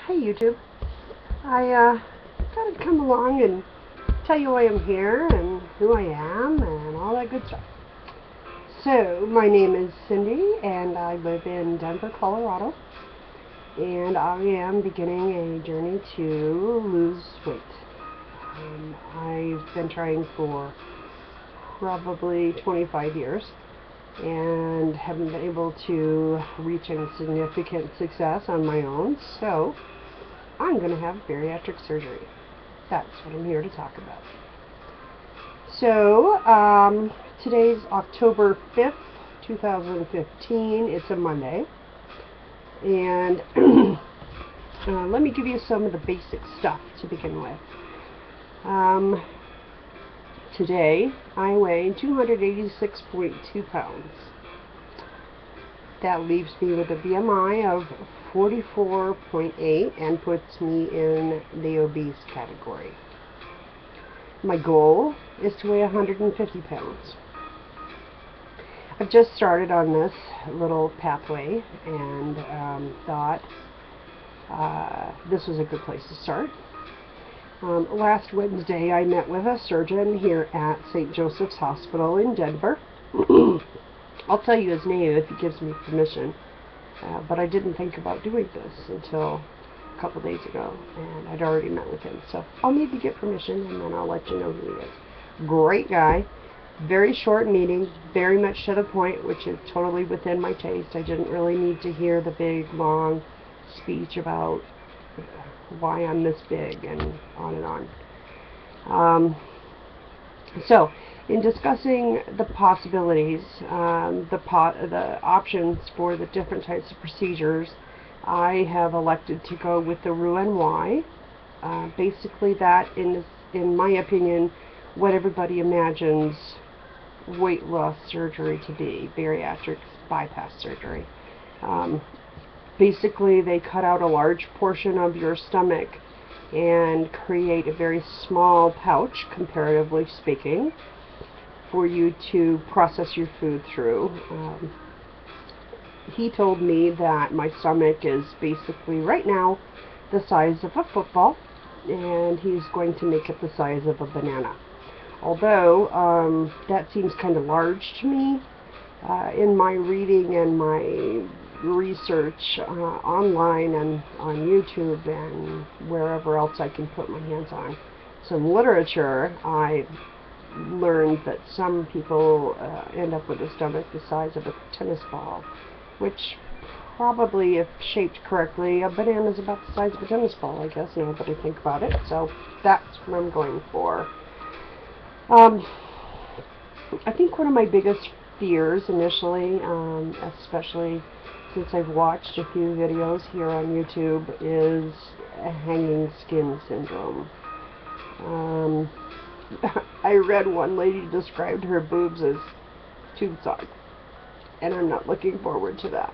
Hey YouTube, I thought I'd come along and tell you why I'm here and who I am and all that good stuff. So, my name is Cindy and I live in Denver, Colorado, and I am beginning a journey to lose weight. I've been trying for probably 25 years and haven't been able to reach any significant success on my own, so I'm going to have bariatric surgery. That's what I'm here to talk about. So, today's October 5th, 2015. It's a Monday. And let me give you some of the basic stuff to begin with. Today, I weigh 286.2 pounds. That leaves me with a BMI of 44.8 and puts me in the obese category. My goal is to weigh 150 pounds. I've just started on this little pathway and thought this was a good place to start. Last Wednesday I met with a surgeon here at St. Joseph's Hospital in Denver. I'll tell you his name if he gives me permission, but I didn't think about doing this until a couple days ago, and I'd already met with him, so I'll need to get permission and then I'll let you know who he is. Great guy, very short meeting, very much to the point, which is totally within my taste. I didn't really need to hear the big long speech about why I'm this big and on and on. So, in discussing the possibilities, the options for the different types of procedures, I have elected to go with the Roux-en-Y. Basically, that is, in my opinion, what everybody imagines weight loss surgery to be, bariatric bypass surgery. Basically, they cut out a large portion of your stomach and create a very small pouch, comparatively speaking, for you to process your food through. He told me that my stomach is basically right now the size of a football, and he's going to make it the size of a banana. Although that seems kind of large to me. In my reading and my research online and on YouTube and wherever else I can put my hands on some literature, I learned that some people end up with a stomach the size of a tennis ball, which probably, if shaped correctly, a banana is about the size of a tennis ball, I guess, now that I think about it. So that's what I'm going for. I think one of my biggest fears initially, especially since I've watched a few videos here on YouTube, is a hanging skin syndrome. I read one lady described her boobs as tube socks, and I'm not looking forward to that.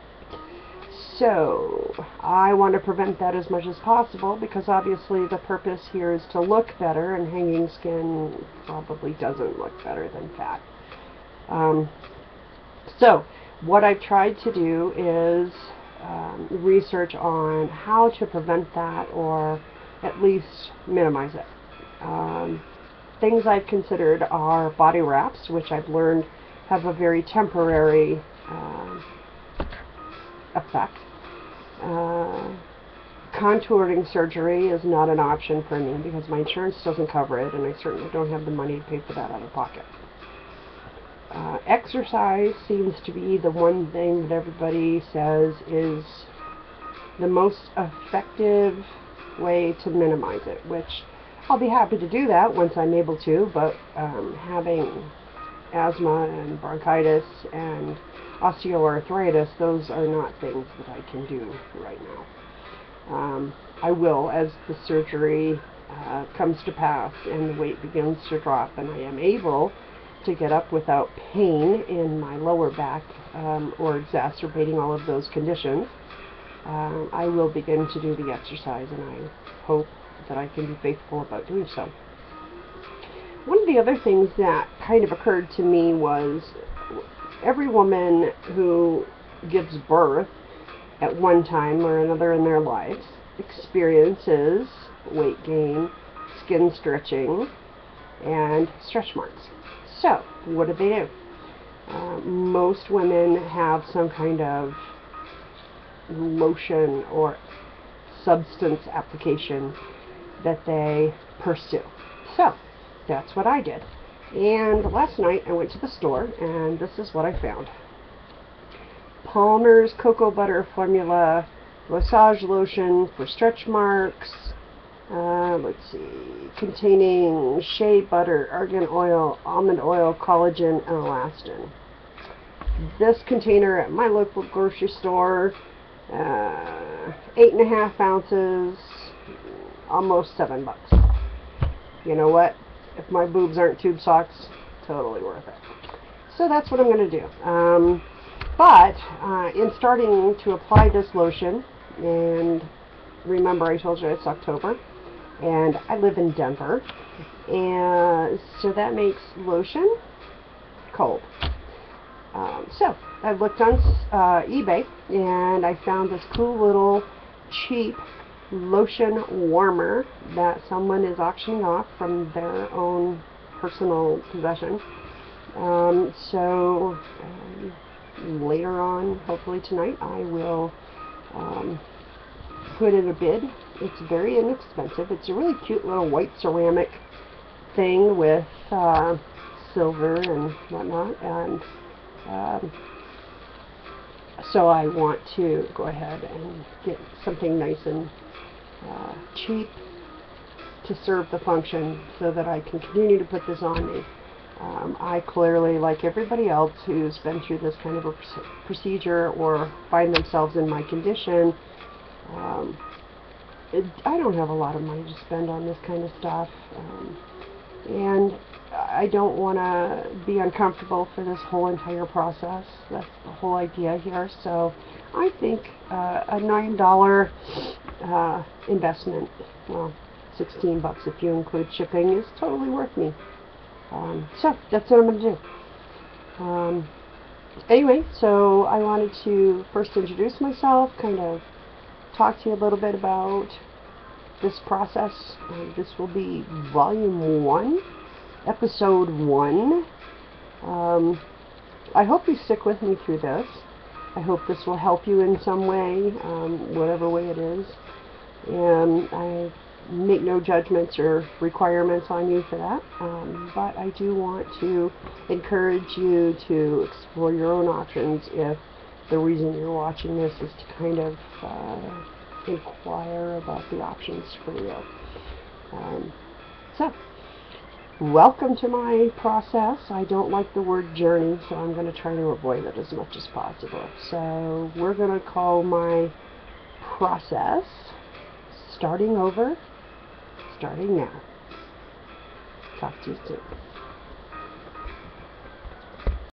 So, I want to prevent that as much as possible, because obviously the purpose here is to look better, and hanging skin probably doesn't look better than fat. So, what I've tried to do is research on how to prevent that, or at least minimize it. Things I've considered are body wraps, which I've learned have a very temporary effect. Contouring surgery is not an option for me because my insurance doesn't cover it, and I certainly don't have the money to pay for that out of pocket. Exercise seems to be the one thing that everybody says is the most effective way to minimize it, which I'll be happy to do that once I'm able to, but having asthma and bronchitis and osteoarthritis, those are not things that I can do right now. I will as the surgery comes to pass and the weight begins to drop and I am able to get up without pain in my lower back or exacerbating all of those conditions. I will begin to do the exercise, and I hope that I can be faithful about doing so. One of the other things that kind of occurred to me was every woman who gives birth at one time or another in their lives experiences weight gain, skin stretching, and stretch marks. So, what do? Most women have some kind of lotion or substance application that they pursue. So, that's what I did. And last night I went to the store and this is what I found. Palmer's Cocoa Butter Formula Massage Lotion for Stretch Marks. Let's see, containing shea butter, argan oil, almond oil, collagen, and elastin. This container at my local grocery store, 8.5 ounces, almost $7. You know what? If my boobs aren't tube socks, totally worth it. So that's what I'm going to do. But in starting to apply this lotion, and remember I told you it's October, and I live in Denver, and so that makes lotion cold. So I looked on eBay and I found this cool little cheap lotion warmer that someone is auctioning off from their own personal possession. So later on, hopefully tonight, I will put in a bid. It's very inexpensive. It's a really cute little white ceramic thing with silver and whatnot, and so I want to go ahead and get something nice and cheap to serve the function so that I can continue to put this on me. I clearly, like everybody else who's been through this kind of a procedure or find themselves in my condition, I don't have a lot of money to spend on this kind of stuff, and I don't want to be uncomfortable for this whole entire process. That's the whole idea here. So I think a $9 investment, well, $16 if you include shipping, is totally worth me. So that's what I'm going to do. Anyway, so I wanted to first introduce myself, kind of talk to you a little bit about this process. This will be volume 1, episode 1. I hope you stick with me through this. I hope this will help you in some way, whatever way it is. And I make no judgments or requirements on you for that, but I do want to encourage you to explore your own options if the reason you're watching this is to kind of inquire about the options for you. So, welcome to my process. I don't like the word journey, so I'm going to try to avoid it as much as possible. So, we're going to call my process starting over, starting now. Talk to you soon.